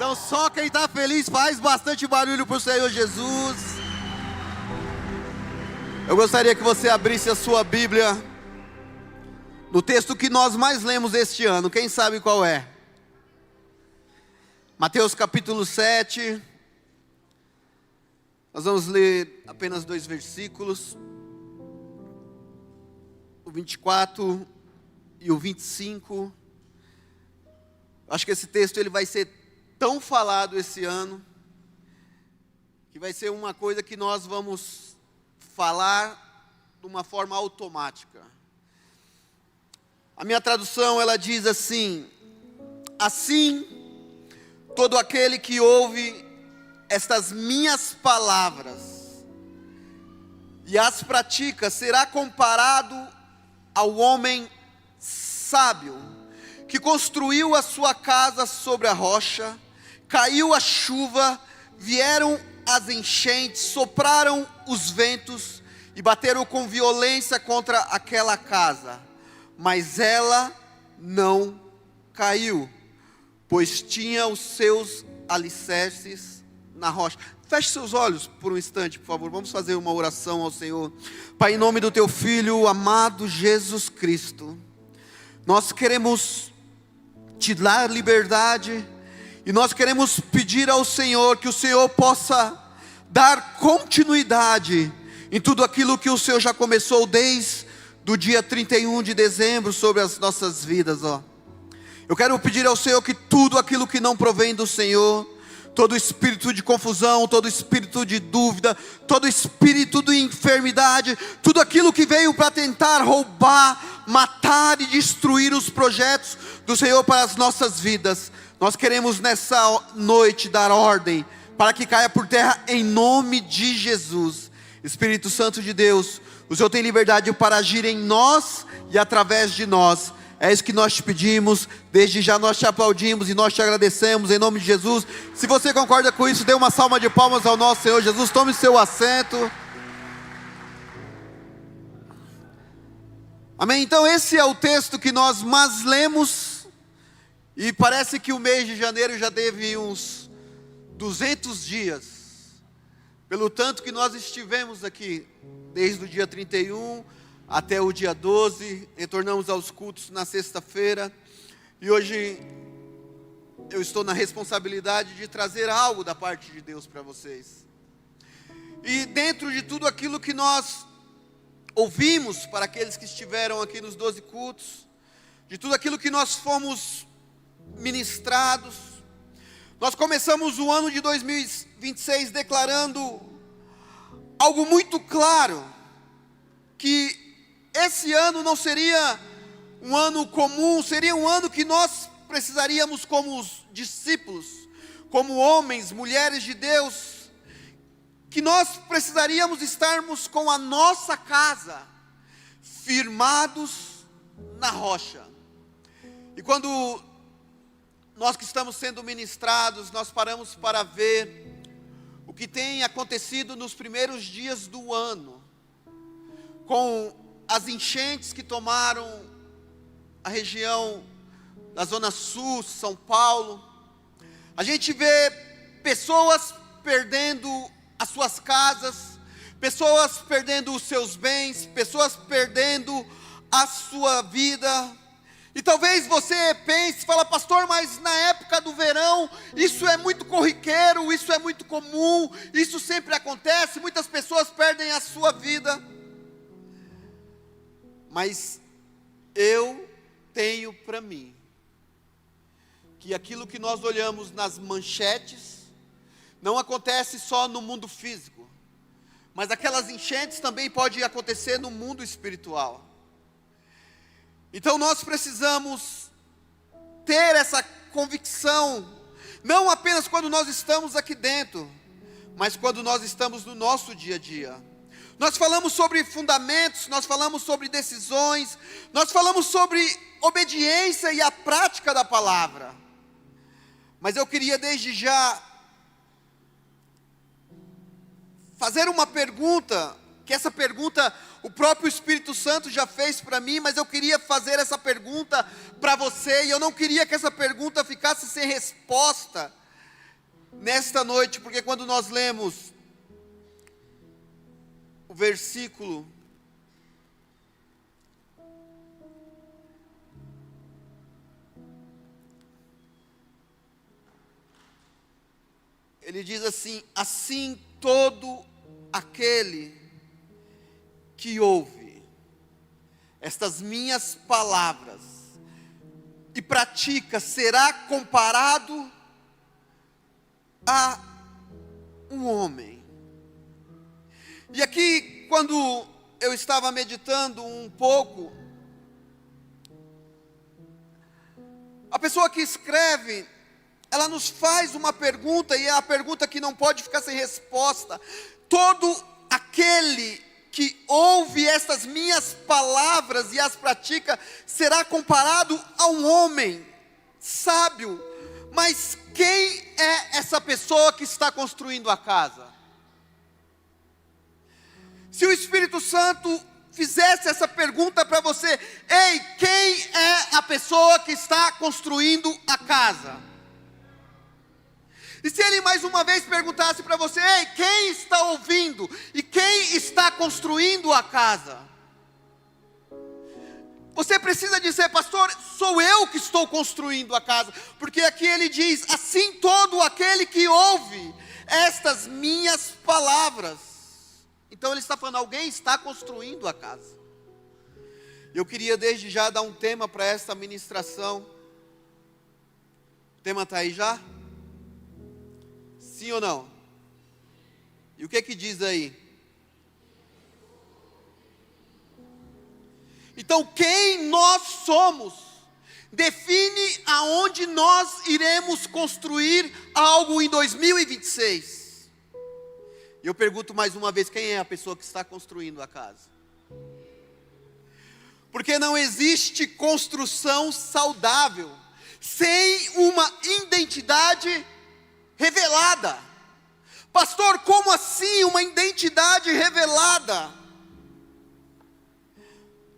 Então só quem está feliz faz bastante barulho para o Senhor Jesus. Eu gostaria que você abrisse a sua Bíblia no texto que nós mais lemos este ano. Quem sabe qual é? Mateus capítulo 7. Nós vamos ler apenas 2 versículos, o 24 e o 25. Acho que esse texto ele vai ser tão falado esse ano, que vai ser uma coisa que nós vamos falar de uma forma automática. A minha tradução ela diz assim: assim, todo aquele que ouve estas minhas palavras e as pratica será comparado ao homem sábio que construiu a sua casa sobre a rocha. Caiu a chuva, vieram as enchentes, sopraram os ventos e bateram com violência contra aquela casa, mas ela não caiu, pois tinha os seus alicerces na rocha. Feche seus olhos por um instante, por favor. Vamos fazer uma oração ao Senhor. Pai, em nome do Teu Filho amado Jesus Cristo, nós queremos Te dar liberdade, e nós queremos pedir ao Senhor que o Senhor possa dar continuidade em tudo aquilo que o Senhor já começou desde o dia 31 de dezembro sobre as nossas vidas, ó. Eu quero pedir ao Senhor que tudo aquilo que não provém do Senhor, todo espírito de confusão, todo espírito de dúvida, todo espírito de enfermidade, tudo aquilo que veio para tentar roubar, matar e destruir os projetos do Senhor para as nossas vidas, nós queremos nessa noite dar ordem para que caia por terra em nome de Jesus. Espírito Santo de Deus, o Senhor tem liberdade para agir em nós e através de nós. É isso que nós te pedimos. Desde já nós te aplaudimos e nós te agradecemos em nome de Jesus. Se você concorda com isso, dê uma salva de palmas ao nosso Senhor Jesus. Tome seu assento. Amém? Então esse é o texto que nós mais lemos, e parece que o mês de janeiro já teve uns 200 dias, pelo tanto que nós estivemos aqui, desde o dia 31 até o dia 12, retornamos aos cultos na sexta-feira, e hoje eu estou na responsabilidade de trazer algo da parte de Deus para vocês. E dentro de tudo aquilo que nós ouvimos, para aqueles que estiveram aqui nos 12 cultos, de tudo aquilo que nós fomos ministrados, nós começamos o ano de 2026 declarando algo muito claro, que esse ano não seria um ano comum, seria um ano que nós precisaríamos, como os discípulos, como homens, mulheres de Deus, que nós precisaríamos estarmos com a nossa casa firmados na rocha. E quando nós que estamos sendo ministrados, nós paramos para ver o que tem acontecido nos primeiros dias do ano, com as enchentes que tomaram a região da Zona Sul, São Paulo. A gente vê pessoas perdendo as suas casas, pessoas perdendo os seus bens, pessoas perdendo a sua vida. E talvez você pense, fala: pastor, mas na época do verão, isso é muito corriqueiro, isso é muito comum, isso sempre acontece, muitas pessoas perdem a sua vida. Mas eu tenho para mim, que aquilo que nós olhamos nas manchetes, não acontece só no mundo físico, mas aquelas enchentes também podem acontecer no mundo espiritual. Então nós precisamos ter essa convicção, não apenas quando nós estamos aqui dentro, mas quando nós estamos no nosso dia a dia. Nós falamos sobre fundamentos, nós falamos sobre decisões, nós falamos sobre obediência e a prática da palavra. Mas eu queria desde já fazer uma pergunta, que essa pergunta o próprio Espírito Santo já fez para mim, mas eu queria fazer essa pergunta para você, e eu não queria que essa pergunta ficasse sem resposta. nesta noite, porque quando nós lemos o versículo ele diz assim: assim todo aquele que ouve estas minhas palavras e pratica será comparado a um homem. E aqui, quando eu estava meditando um pouco, a pessoa que escreve, ela nos faz uma pergunta, e é a pergunta que não pode ficar sem resposta. Todo aquele que ouve estas minhas palavras e as pratica, será comparado a um homem sábio. Mas quem é essa pessoa que está construindo a casa? Se o Espírito Santo fizesse essa pergunta para você: ei, quem é a pessoa que está construindo a casa? E se ele mais uma vez perguntasse para você: ei, quem está ouvindo e quem está construindo a casa? Você precisa dizer: pastor, sou eu que estou construindo a casa. Porque aqui ele diz: assim todo aquele que ouve estas minhas palavras. Então ele está falando, alguém está construindo a casa. Eu queria desde já dar um tema para esta ministração. O tema está aí já? Sim ou não? E o que diz aí? Então, quem nós somos define aonde nós iremos construir algo em 2026. E eu pergunto mais uma vez: quem é a pessoa que está construindo a casa? Porque não existe construção saudável sem uma identidade revelada. Pastor, como assim uma identidade revelada?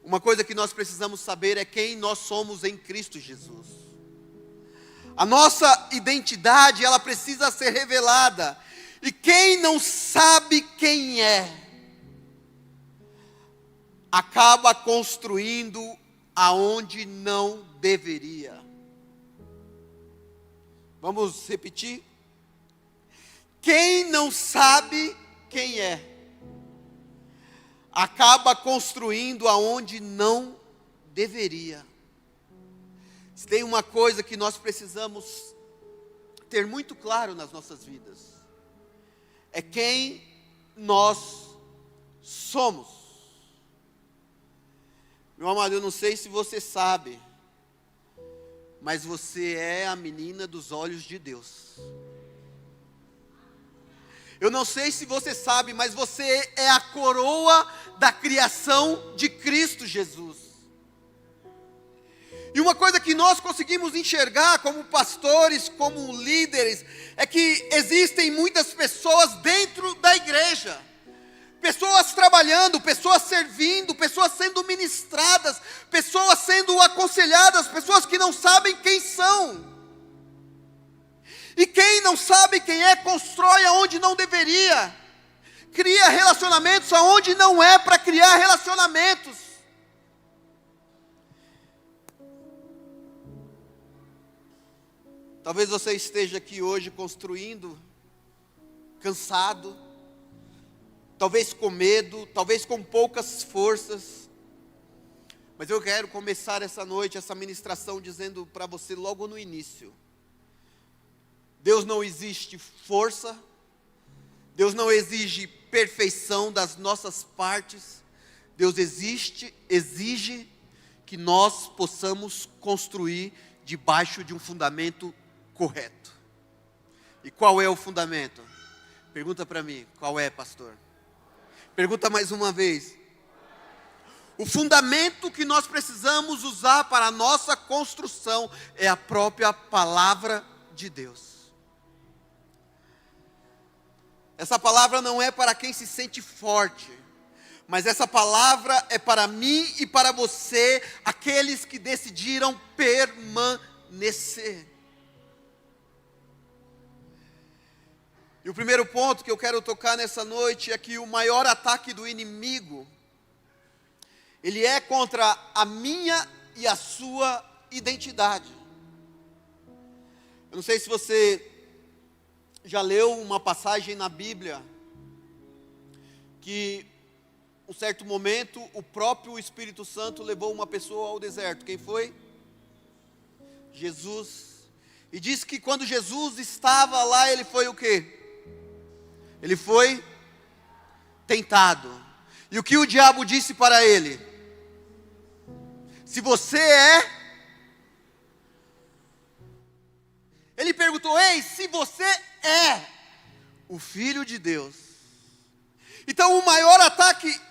Uma coisa que nós precisamos saber é quem nós somos em Cristo Jesus. A nossa identidade, ela precisa ser revelada. E quem não sabe quem é, acaba construindo aonde não deveria. Vamos repetir? Quem não sabe quem é, acaba construindo aonde não deveria. Se tem uma coisa que nós precisamos ter muito claro nas nossas vidas, é quem nós somos. Meu amado, eu não sei se você sabe, mas você é a menina dos olhos de Deus. Eu não sei se você sabe, mas você é a coroa da criação de Cristo Jesus. E uma coisa que nós conseguimos enxergar como pastores, como líderes, é que existem muitas pessoas dentro da igreja. Pessoas trabalhando, pessoas servindo, pessoas sendo ministradas, pessoas sendo aconselhadas, pessoas que não sabem quem são. E quem não sabe quem é, constrói aonde não deveria. Cria relacionamentos aonde não é para criar relacionamentos. Talvez você esteja aqui hoje construindo, cansado, talvez com medo, talvez com poucas forças. Mas eu quero começar essa noite, essa ministração, dizendo para você logo no início: Deus não exige força, Deus não exige perfeição das nossas partes, Deus exige que nós possamos construir debaixo de um fundamento correto. E qual é o fundamento? Pergunta para mim, qual é, pastor? Pergunta mais uma vez. O fundamento que nós precisamos usar para a nossa construção é a própria palavra de Deus. Essa palavra não é para quem se sente forte, mas essa palavra é para mim e para você, aqueles que decidiram permanecer. E o primeiro ponto que eu quero tocar nessa noite é que o maior ataque do inimigo, ele é contra a minha e a sua identidade. Eu não sei se você já leu uma passagem na Bíblia, que um certo momento o próprio Espírito Santo levou uma pessoa ao deserto. Quem foi? Jesus. E diz que quando Jesus estava lá, ele foi o quê? Ele foi tentado. E o que o diabo disse para ele? Se você é... Ele perguntou: ei, se você é o Filho de Deus. Então o maior ataque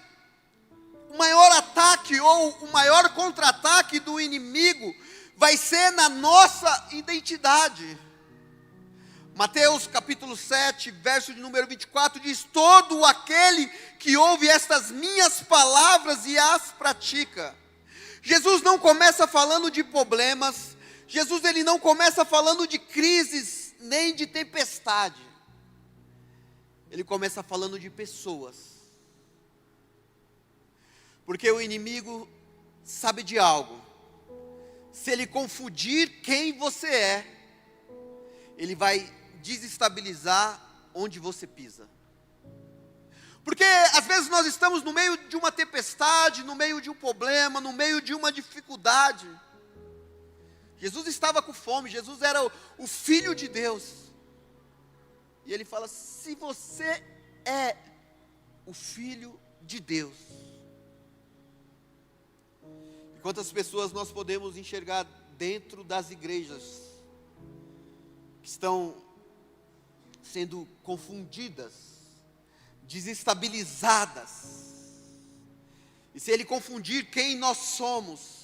ou o maior contra-ataque do inimigo vai ser na nossa identidade. Mateus capítulo 7, verso de número 24 diz: todo aquele que ouve estas minhas palavras e as pratica. Jesus não começa falando de problemas, Jesus ele não começa falando de crises, nem de tempestade. Ele começa falando de pessoas. Porque o inimigo sabe de algo. Se ele confundir quem você é, ele vai desestabilizar onde você pisa. Porque às vezes nós estamos no meio de uma tempestade, no meio de um problema, no meio de uma dificuldade. Jesus estava com fome, Jesus era o Filho de Deus. E ele fala: se você é o Filho de Deus. E quantas pessoas nós podemos enxergar dentro das igrejas que estão sendo confundidas, desestabilizadas. E se ele confundir quem nós somos,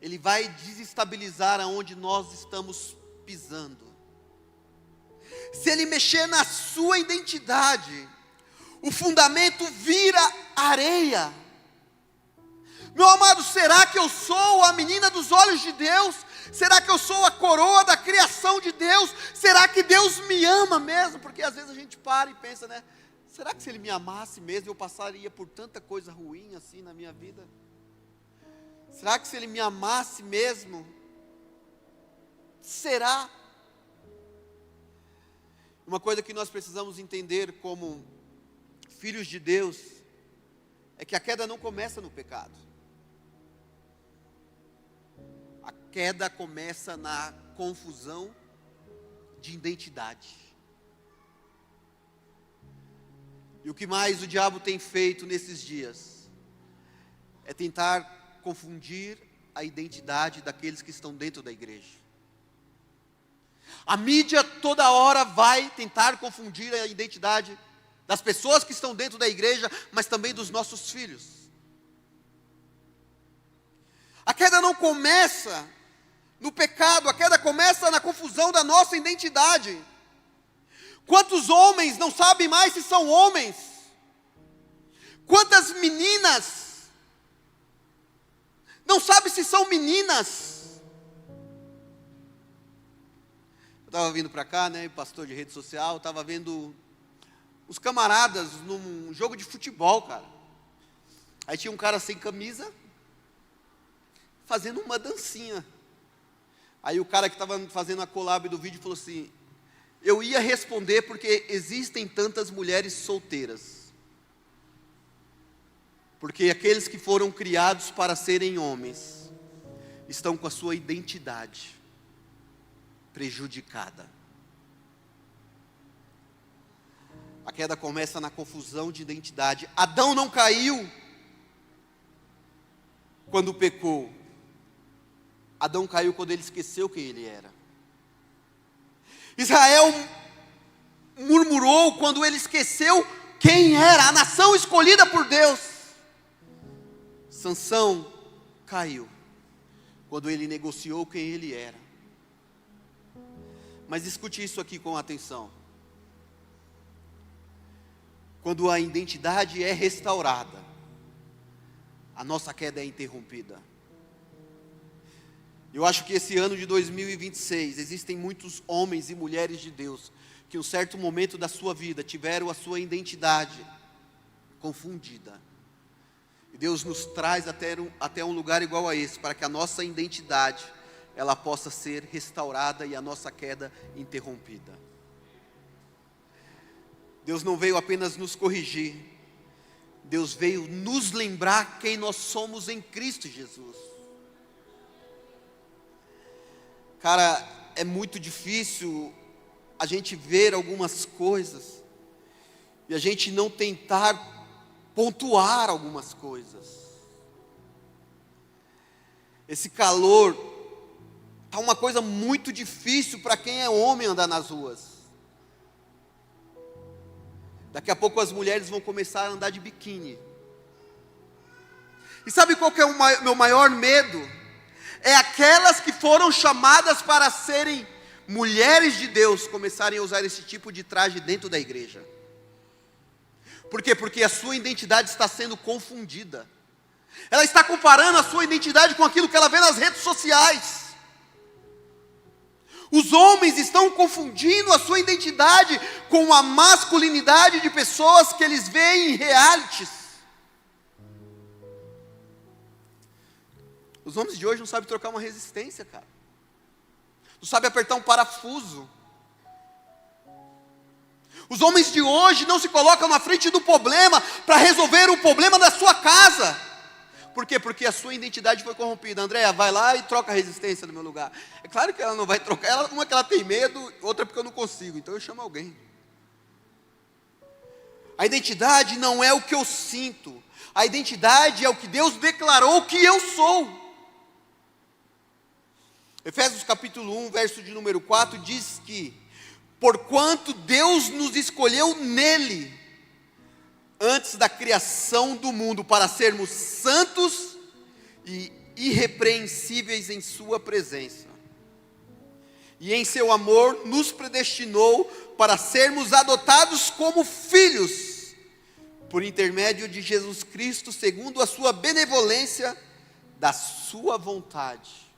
ele vai desestabilizar aonde nós estamos pisando. Se ele mexer na sua identidade, o fundamento vira areia. Meu amado, será que eu sou a menina dos olhos de Deus? Será que eu sou a coroa da criação de Deus? Será que Deus me ama mesmo? Porque às vezes a gente para e pensa, né? Será que se Ele me amasse mesmo, eu passaria por tanta coisa ruim assim na minha vida? Será que se Ele me amasse mesmo? Será? Uma coisa que nós precisamos entender como filhos de Deus é que a queda não começa no pecado. A queda começa na confusão de identidade. E o que mais o diabo tem feito nesses dias é tentar confundir a identidade daqueles que estão dentro da igreja. A mídia toda hora vai tentar confundir a identidade das pessoas que estão dentro da igreja, mas também dos nossos filhos. A queda não começa no pecado, a queda começa na confusão da nossa identidade. Quantos homens não sabem mais se são homens? Quantas meninas não sabem se são meninas? Eu estava vindo para cá, né, pastor de rede social, estava vendo os camaradas num jogo de futebol, cara. Aí tinha um cara sem camisa, fazendo uma dancinha. Aí o cara que estava fazendo a collab do vídeo falou assim: eu ia responder porque existem tantas mulheres solteiras. Porque aqueles que foram criados para serem homens estão com a sua identidade prejudicada. A queda começa na confusão de identidade. Adão não caiu quando pecou. Adão caiu quando ele esqueceu quem ele era. Israel murmurou quando ele esqueceu quem era, a nação escolhida por Deus. Sansão caiu quando ele negociou quem ele era. Mas escute isso aqui com atenção. Quando a identidade é restaurada, a nossa queda é interrompida. Eu acho que esse ano de 2026, existem muitos homens e mulheres de Deus, que em um certo momento da sua vida, tiveram a sua identidade confundida. E Deus nos traz até um lugar igual a esse, para que a nossa identidade, ela possa ser restaurada e a nossa queda interrompida. Deus não veio apenas nos corrigir, Deus veio nos lembrar quem nós somos em Cristo Jesus. Cara, é muito difícil a gente ver algumas coisas e a gente não tentar pontuar algumas coisas. Esse calor está uma coisa muito difícil para quem é homem andar nas ruas. Daqui a pouco as mulheres vão começar a andar de biquíni. E sabe qual que é o meu maior medo? É aquelas que foram chamadas para serem mulheres de Deus começarem a usar esse tipo de traje dentro da igreja. Por quê? Porque a sua identidade está sendo confundida. Ela está comparando a sua identidade com aquilo que ela vê nas redes sociais. Os homens estão confundindo a sua identidade com a masculinidade de pessoas que eles veem em realities. Os homens de hoje não sabem trocar uma resistência, cara. Não sabem apertar um parafuso. Os homens de hoje não se colocam na frente do problema para resolver o problema da sua casa. Por quê? Porque a sua identidade foi corrompida. Andréia, vai lá e troca a resistência no meu lugar. É claro que ela não vai trocar. Uma que ela tem medo, outra porque eu não consigo. Então eu chamo alguém. A identidade não é o que eu sinto. A identidade é o que Deus declarou que eu sou. Efésios capítulo 1, verso de número 4, diz que porquanto Deus nos escolheu nele, antes da criação do mundo, para sermos santos e irrepreensíveis em sua presença. E em seu amor nos predestinou para sermos adotados como filhos, por intermédio de Jesus Cristo, segundo a sua benevolência, da sua vontade,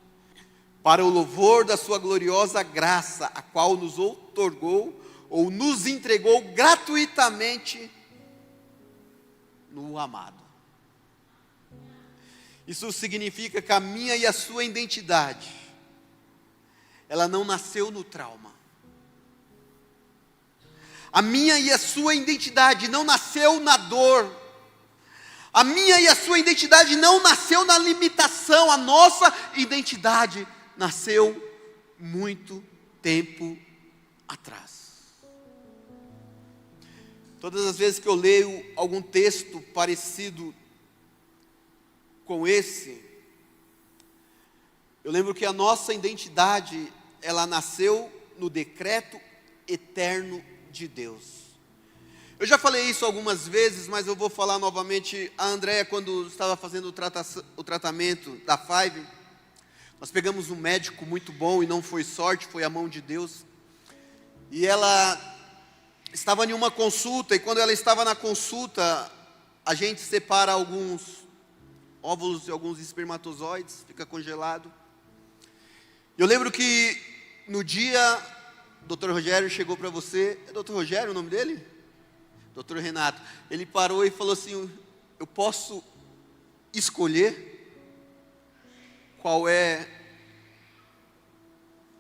para o louvor da sua gloriosa graça, a qual nos outorgou ou nos entregou gratuitamente no amado. Isso significa que a minha e a sua identidade, ela não nasceu no trauma. A minha e a sua identidade não nasceu na dor. A minha e a sua identidade não nasceu na limitação. A nossa identidade nasceu muito tempo atrás. Todas as vezes que eu leio algum texto parecido com esse, eu lembro que a nossa identidade, ela nasceu no decreto eterno de Deus. Eu já falei isso algumas vezes, mas eu vou falar novamente. A Andréia, quando estava fazendo o tratamento da Five, nós pegamos um médico muito bom, e não foi sorte, foi a mão de Deus. E ela estava em uma consulta, e quando ela estava na consulta, a gente separa alguns óvulos e alguns espermatozoides, fica congelado. Eu lembro que no dia, o Dr. Rogério chegou para você, é Dr. Rogério o nome dele? Dr. Renato. Ele parou e falou assim: eu posso escolher qual é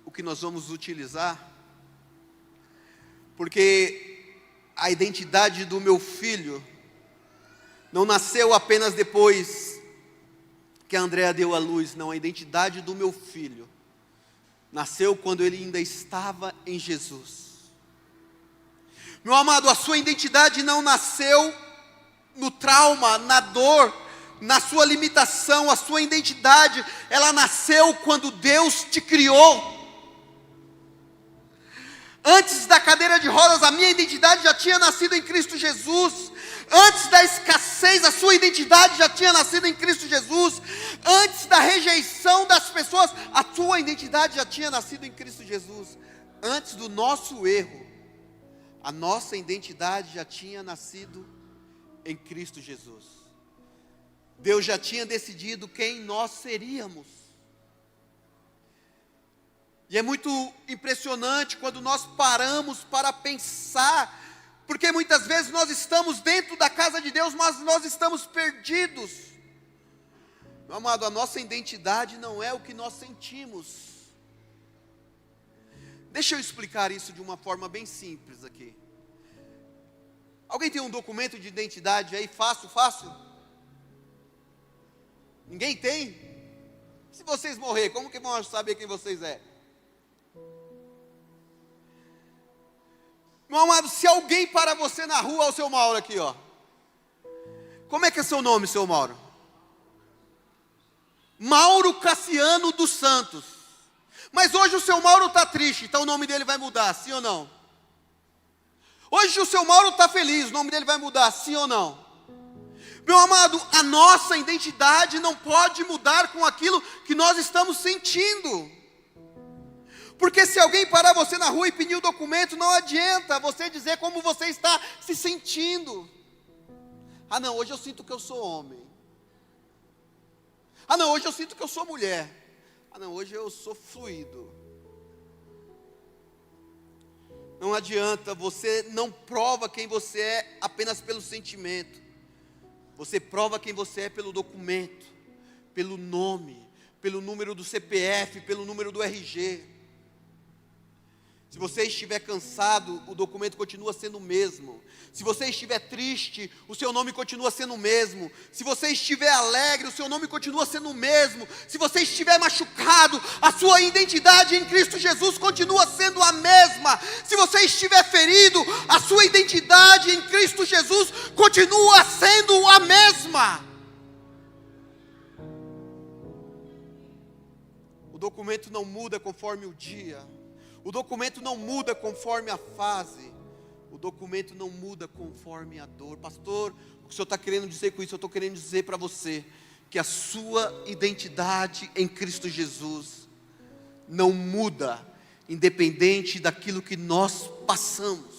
o que nós vamos utilizar? Porque a identidade do meu filho não nasceu apenas depois que a Andréia deu à luz, não. A identidade do meu filho nasceu quando ele ainda estava em Jesus. Meu amado, a sua identidade não nasceu no trauma, na dor, na sua limitação. A sua identidade, ela nasceu quando Deus te criou. Antes da cadeira de rodas, a minha identidade já tinha nascido em Cristo Jesus. Antes da escassez, a sua identidade já tinha nascido em Cristo Jesus. Antes da rejeição das pessoas, a sua identidade já tinha nascido em Cristo Jesus. Antes do nosso erro, a nossa identidade já tinha nascido em Cristo Jesus. Deus já tinha decidido quem nós seríamos. E é muito impressionante quando nós paramos para pensar, porque muitas vezes nós estamos dentro da casa de Deus, mas nós estamos perdidos. Meu amado, a nossa identidade não é o que nós sentimos. Deixa eu explicar isso de uma forma bem simples aqui. Alguém tem um documento de identidade aí fácil? Ninguém tem? Se vocês morrer, como que vão saber quem vocês é? Meu amado, se alguém para você na rua, o seu Mauro aqui, ó. Como é que é seu nome, seu Mauro? Mauro Cassiano dos Santos. Mas hoje o seu Mauro está triste, então o nome dele vai mudar, sim ou não? Hoje o seu Mauro está feliz, o nome dele vai mudar, sim ou não? Meu amado, a nossa identidade não pode mudar com aquilo que nós estamos sentindo. Porque se alguém parar você na rua e pedir o documento, não adianta você dizer como você está se sentindo. Ah não, hoje eu sinto que eu sou homem. Ah não, hoje eu sinto que eu sou mulher. Ah não, hoje eu sou fluido. Não adianta, você não prova quem você é apenas pelo sentimento. Você prova quem você é pelo documento, pelo nome, pelo número do CPF, pelo número do RG. Se você estiver cansado, o documento continua sendo o mesmo. Se você estiver triste, o seu nome continua sendo o mesmo. Se você estiver alegre, o seu nome continua sendo o mesmo. Se você estiver machucado, a sua identidade em Cristo Jesus continua sendo a mesma. Se você estiver ferido, a sua identidade em Cristo Jesus continua sendo a mesma. O documento não muda conforme o dia. O documento não muda conforme a fase. O documento não muda conforme a dor. Pastor, o que o senhor está querendo dizer com isso? Eu estou querendo dizer para você que a sua identidade em Cristo Jesus não muda, independente daquilo que nós passamos,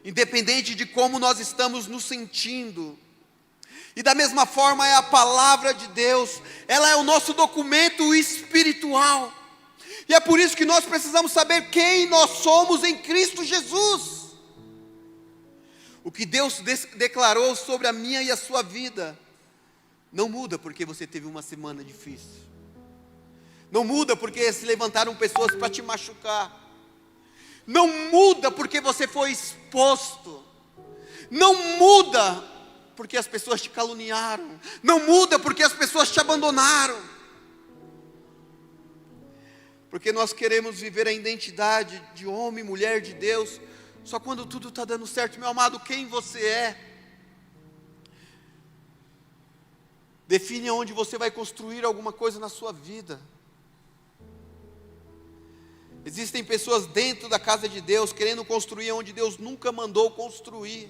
independente de como nós estamos nos sentindo. E da mesma forma é a palavra de Deus, ela é o nosso documento espiritual. E é por isso que nós precisamos saber quem nós somos em Cristo Jesus. O que Deus declarou sobre a minha e a sua vida não muda porque você teve uma semana difícil. Não muda porque se levantaram pessoas para te machucar. Não muda porque você foi exposto. Não muda porque as pessoas te caluniaram. Não muda porque as pessoas te abandonaram. Porque nós queremos viver a identidade de homem, mulher de Deus, só quando tudo está dando certo. Meu amado, quem você é define onde você vai construir alguma coisa na sua vida. Existem pessoas dentro da casa de Deus querendo construir onde Deus nunca mandou construir.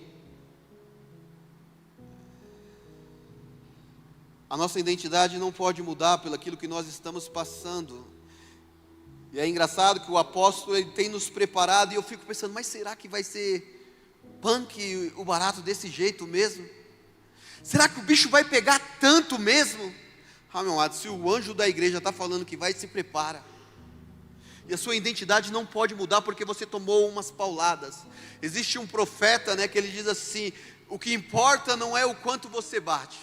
A nossa identidade não pode mudar pelo aquilo que nós estamos passando. E é engraçado que o apóstolo ele tem nos preparado, e eu fico pensando, mas será que vai ser punk o barato desse jeito mesmo? Será que o bicho vai pegar tanto mesmo? Ah, meu amado, se o anjo da igreja está falando que vai, se prepara. E a sua identidade não pode mudar porque você tomou umas pauladas. Existe um profeta, né, que ele diz assim: o que importa não é o quanto você bate,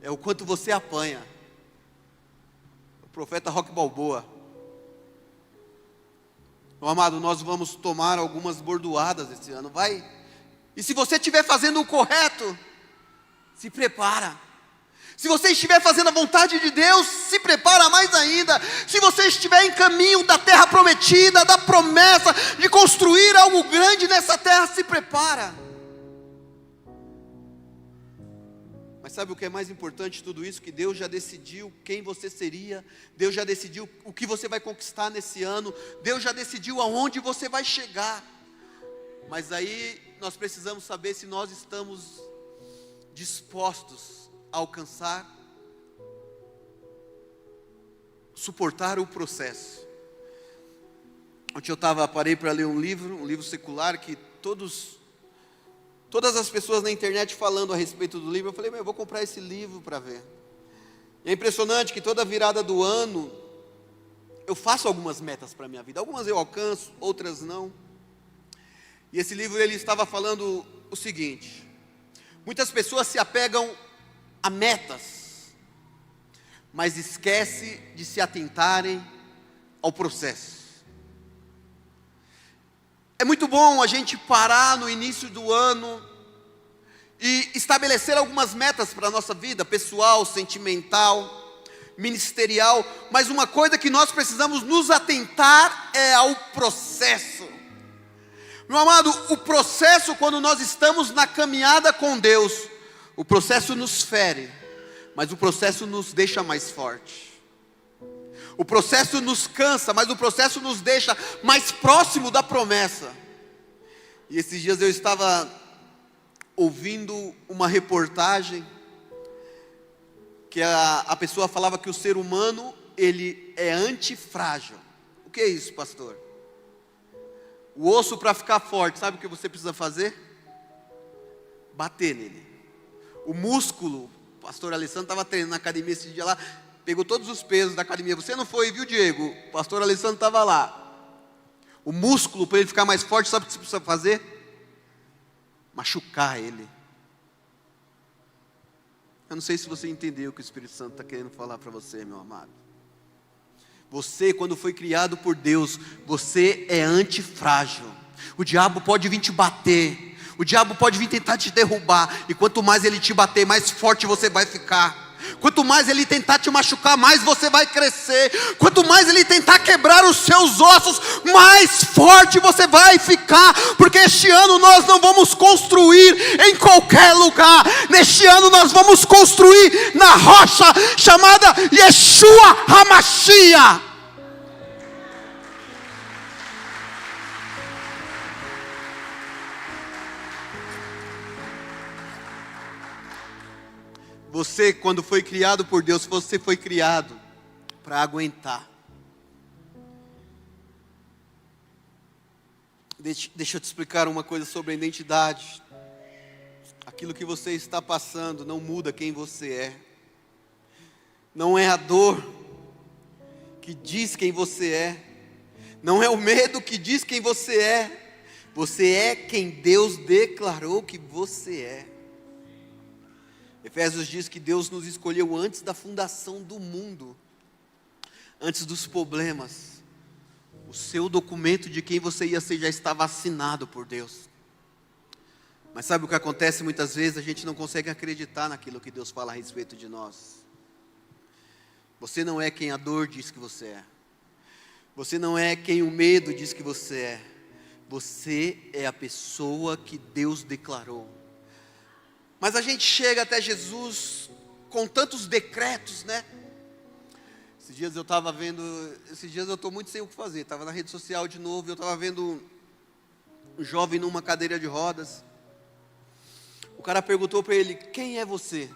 é o quanto você apanha. Profeta Roque Balboa. Meu amado, nós vamos tomar algumas bordoadas esse ano, vai? E se você estiver fazendo o correto, se prepara. Se você estiver fazendo a vontade de Deus, se prepara mais ainda. Se você estiver em caminho da terra prometida, da promessa de construir algo grande nessa terra, se prepara. Mas sabe o que é mais importante de tudo isso? Que Deus já decidiu quem você seria. Deus já decidiu o que você vai conquistar nesse ano. Deus já decidiu aonde você vai chegar. Mas aí nós precisamos saber se nós estamos dispostos a alcançar, suportar o processo. Ontem eu parei para ler um livro secular que todas as pessoas na internet falando a respeito do livro. Eu falei, eu vou comprar esse livro para ver. E é impressionante que toda virada do ano, eu faço algumas metas para a minha vida. Algumas eu alcanço, outras não. E esse livro ele estava falando o seguinte: muitas pessoas se apegam a metas, mas esquece de se atentarem ao processo. É muito bom a gente parar no início do ano e estabelecer algumas metas para a nossa vida, pessoal, sentimental, ministerial, mas uma coisa que nós precisamos nos atentar é ao processo. Meu amado, o processo, quando nós estamos na caminhada com Deus, o processo nos fere, mas o processo nos deixa mais forte. O processo nos cansa, mas o processo nos deixa mais próximo da promessa. E esses dias eu estava ouvindo uma reportagem que a pessoa falava que o ser humano, ele é antifrágil. O que é isso, pastor? O osso, para ficar forte, sabe o que você precisa fazer? Bater nele. O músculo, o pastor Alessandro estava treinando na academia esse dia lá, pegou todos os pesos da academia. Você não foi, viu, Diego? O pastor Alessandro estava lá. O músculo, para ele ficar mais forte, sabe o que você precisa fazer? Machucar ele. Eu não sei se você entendeu o que o Espírito Santo está querendo falar para você, meu amado. Você, quando foi criado por Deus, você é antifrágil. O diabo pode vir te bater, o diabo pode vir tentar te derrubar, e quanto mais ele te bater, mais forte você vai ficar. Quanto mais ele tentar te machucar, mais você vai crescer. Quanto mais ele tentar quebrar os seus ossos, mais forte você vai ficar. Porque este ano nós não vamos construir em qualquer lugar. Neste ano nós vamos construir na rocha chamada Yeshua HaMashiach. Você, quando foi criado por Deus, você foi criado para aguentar. Deixa eu te explicar uma coisa sobre a identidade. Aquilo que você está passando não muda quem você é. Não é a dor que diz quem você é. Não é o medo que diz quem você é. Você é quem Deus declarou que você é. Efésios diz que Deus nos escolheu antes da fundação do mundo, antes dos problemas. O seu documento de quem você ia ser já estava assinado por Deus. Mas sabe o que acontece muitas vezes? A gente não consegue acreditar naquilo que Deus fala a respeito de nós. Você não é quem a dor diz que você é. Você não é quem o medo diz que você é. Você é a pessoa que Deus declarou. Mas a gente chega até Jesus com tantos decretos, né? Esses dias eu estou muito sem o que fazer. Estava na rede social de novo e eu estava vendo um jovem numa cadeira de rodas. O cara perguntou para ele: quem é você?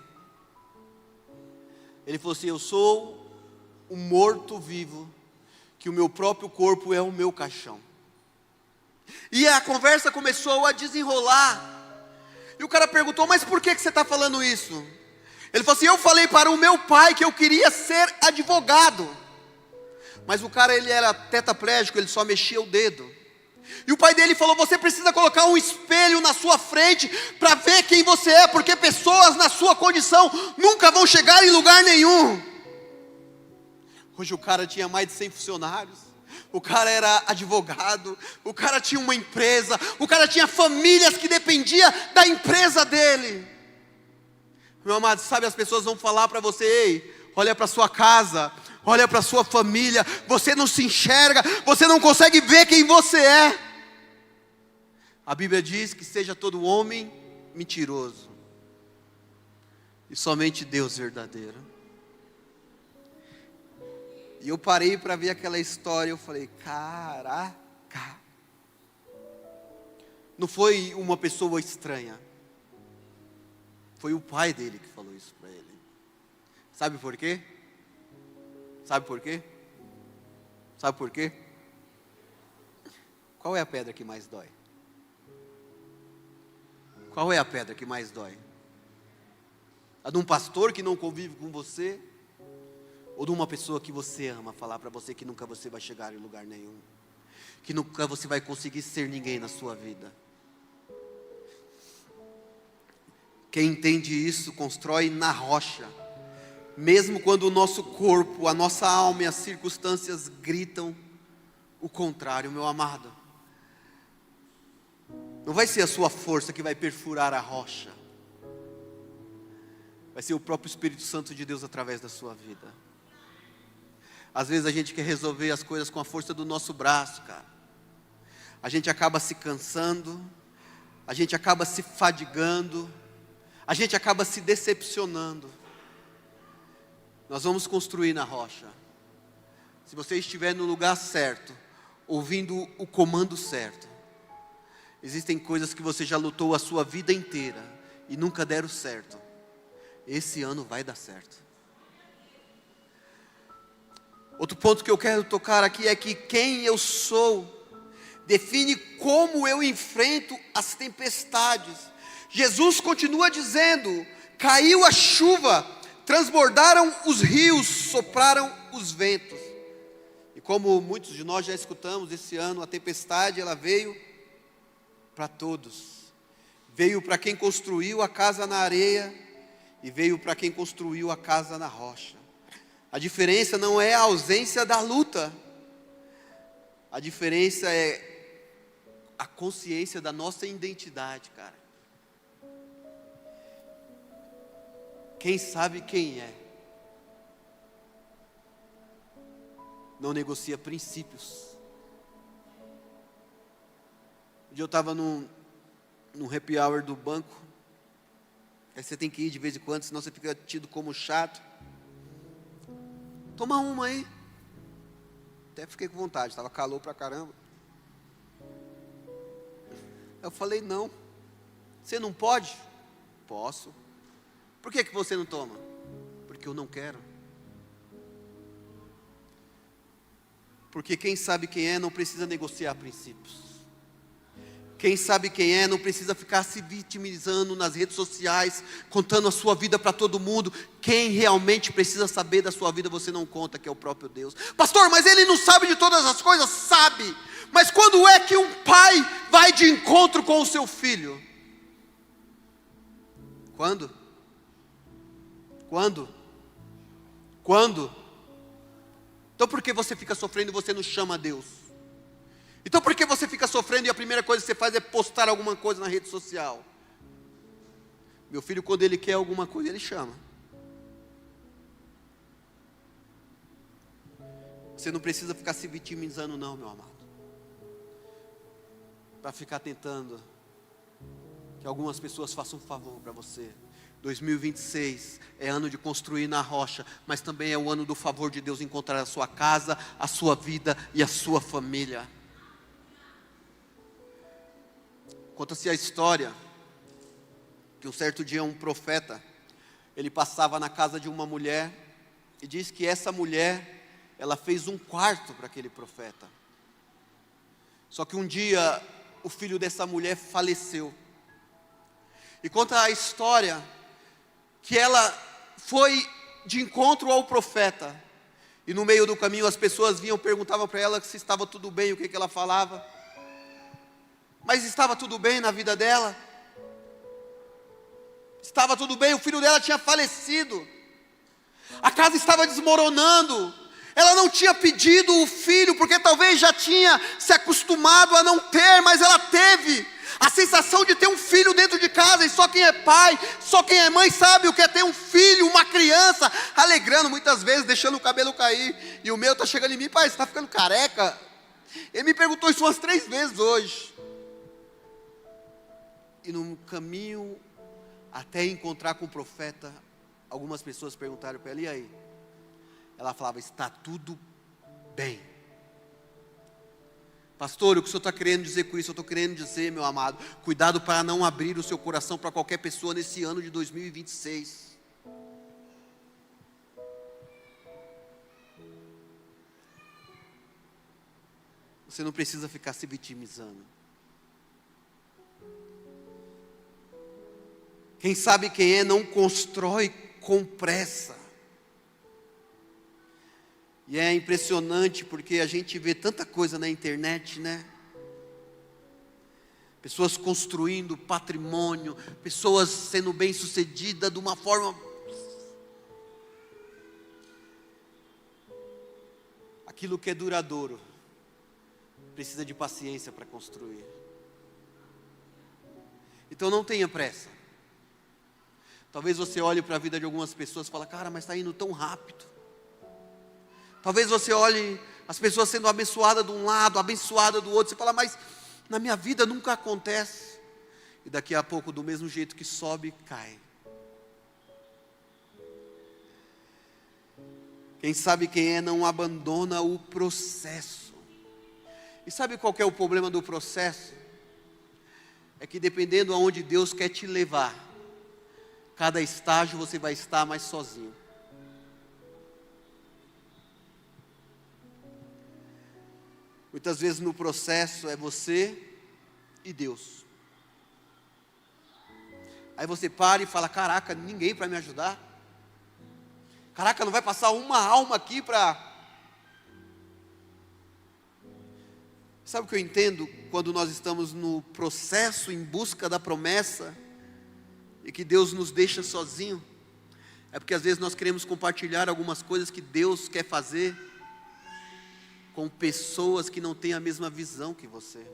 Ele falou assim: eu sou um morto-vivo, que o meu próprio corpo é o meu caixão. E a conversa começou a desenrolar. E o cara perguntou: mas por que você está falando isso? Ele falou assim: eu falei para o meu pai que eu queria ser advogado. Mas o cara, ele era tetraplégico, ele só mexia o dedo. E o pai dele falou: você precisa colocar um espelho na sua frente para ver quem você é, porque pessoas na sua condição nunca vão chegar em lugar nenhum. Hoje o cara tinha mais de 100 funcionários. O cara era advogado, o cara tinha uma empresa, o cara tinha famílias que dependiam da empresa dele. Meu amado, sabe, as pessoas vão falar para você: ei, olha para sua casa, olha para sua família, você não se enxerga, você não consegue ver quem você é. A Bíblia diz que seja todo homem mentiroso, e somente Deus verdadeiro. E eu parei para ver aquela história, eu falei: caraca. Não foi uma pessoa estranha, foi o pai dele que falou isso para ele. Sabe por quê? Sabe por quê? Sabe por quê? Qual é a pedra que mais dói? Qual é a pedra que mais dói? A de um pastor que não convive com você? ou de uma pessoa que você ama falar para você que nunca você vai chegar em lugar nenhum, que nunca você vai conseguir ser ninguém na sua vida. Quem entende isso constrói na rocha, mesmo quando o nosso corpo, a nossa alma e as circunstâncias gritam o contrário, meu amado. Não vai ser a sua força que vai perfurar a rocha, vai ser o próprio Espírito Santo de Deus através da sua vida. Às vezes a gente quer resolver as coisas com a força do nosso braço, cara. A gente acaba se cansando, a gente acaba se fadigando, a gente acaba se decepcionando. Nós vamos construir na rocha. Se você estiver no lugar certo, ouvindo o comando certo. Existem coisas que você já lutou a sua vida inteira e nunca deram certo. Esse ano vai dar certo. Outro ponto que eu quero tocar aqui é que quem eu sou define como eu enfrento as tempestades. Jesus continua dizendo: caiu a chuva, transbordaram os rios, sopraram os ventos. E como muitos de nós já escutamos esse ano, a tempestade ela veio para todos. Veio para quem construiu a casa na areia e veio para quem construiu a casa na rocha. A diferença não é a ausência da luta. A diferença é a consciência da nossa identidade, cara. Quem sabe quem é, não negocia princípios. Um dia eu estava num happy hour do banco. Aí você tem que ir de vez em quando, senão você fica tido como chato. Toma uma aí. Até fiquei com vontade, estava calor pra caramba. Eu falei: não. Você não pode? Posso. Por que você não toma? Porque eu não quero. Porque quem sabe quem é não precisa negociar princípios. Quem sabe quem é não precisa ficar se vitimizando nas redes sociais, contando a sua vida para todo mundo. Quem realmente precisa saber da sua vida, você não conta, que é o próprio Deus. Pastor, mas ele não sabe de todas as coisas? Sabe. Mas quando é que um pai vai de encontro com o seu filho? Quando? Quando? Então por que você fica sofrendo e você não chama Deus? Então por que você fica sofrendo e a primeira coisa que você faz é postar alguma coisa na rede social? Meu filho, quando ele quer alguma coisa, ele chama. Você não precisa ficar se vitimizando não, meu amado, para ficar tentando que algumas pessoas façam um favor para você. 2026 é ano de construir na rocha, mas também é o ano do favor de Deus encontrar a sua casa, a sua vida e a sua família. Conta-se a história que um certo dia um profeta, ele passava na casa de uma mulher e diz que essa mulher, ela fez um quarto para aquele profeta. Só que um dia o filho dessa mulher faleceu. E conta a história que ela foi de encontro ao profeta, e no meio do caminho as pessoas vinham, perguntavam para ela se estava tudo bem, o que ela falava. Mas estava tudo bem na vida dela? Estava tudo bem, o filho dela tinha falecido, a casa estava desmoronando, ela não tinha pedido o filho, porque talvez já tinha se acostumado a não ter, mas ela teve a sensação de ter um filho dentro de casa. E só quem é pai, só quem é mãe sabe o que é ter um filho, uma criança, alegrando muitas vezes, deixando o cabelo cair. E o meu está chegando em mim: pai, você está ficando careca? Ele me perguntou isso umas 3 vezes hoje. E no caminho até encontrar com o profeta, algumas pessoas perguntaram para ela: e aí? Ela falava: está tudo bem. Pastor, o que o senhor está querendo dizer com isso? Eu estou querendo dizer, meu amado, cuidado para não abrir o seu coração para qualquer pessoa nesse ano de 2026. Você não precisa ficar se vitimizando. Quem sabe quem é não constrói com pressa. E é impressionante porque a gente vê tanta coisa na internet, né? Pessoas construindo patrimônio, pessoas sendo bem-sucedidas de uma forma. Aquilo que é duradouro precisa de paciência para construir. Então não tenha pressa. Talvez você olhe para a vida de algumas pessoas e fale, cara, mas está indo tão rápido. Talvez você olhe as pessoas sendo abençoadas de um lado, abençoadas do outro, você fala, mas na minha vida nunca acontece. E daqui a pouco, do mesmo jeito que sobe, cai. Quem sabe quem é não abandona o processo. E sabe qual que é o problema do processo? É que dependendo aonde Deus quer te levar, cada estágio você vai estar mais sozinho. Muitas vezes no processo é você e Deus. Aí você para e fala, caraca, ninguém para me ajudar. Caraca, não vai passar uma alma aqui para... Sabe o que eu entendo quando nós estamos no processo em busca da promessa e que Deus nos deixa sozinho? É porque às vezes nós queremos compartilhar algumas coisas que Deus quer fazer com pessoas que não têm a mesma visão que você.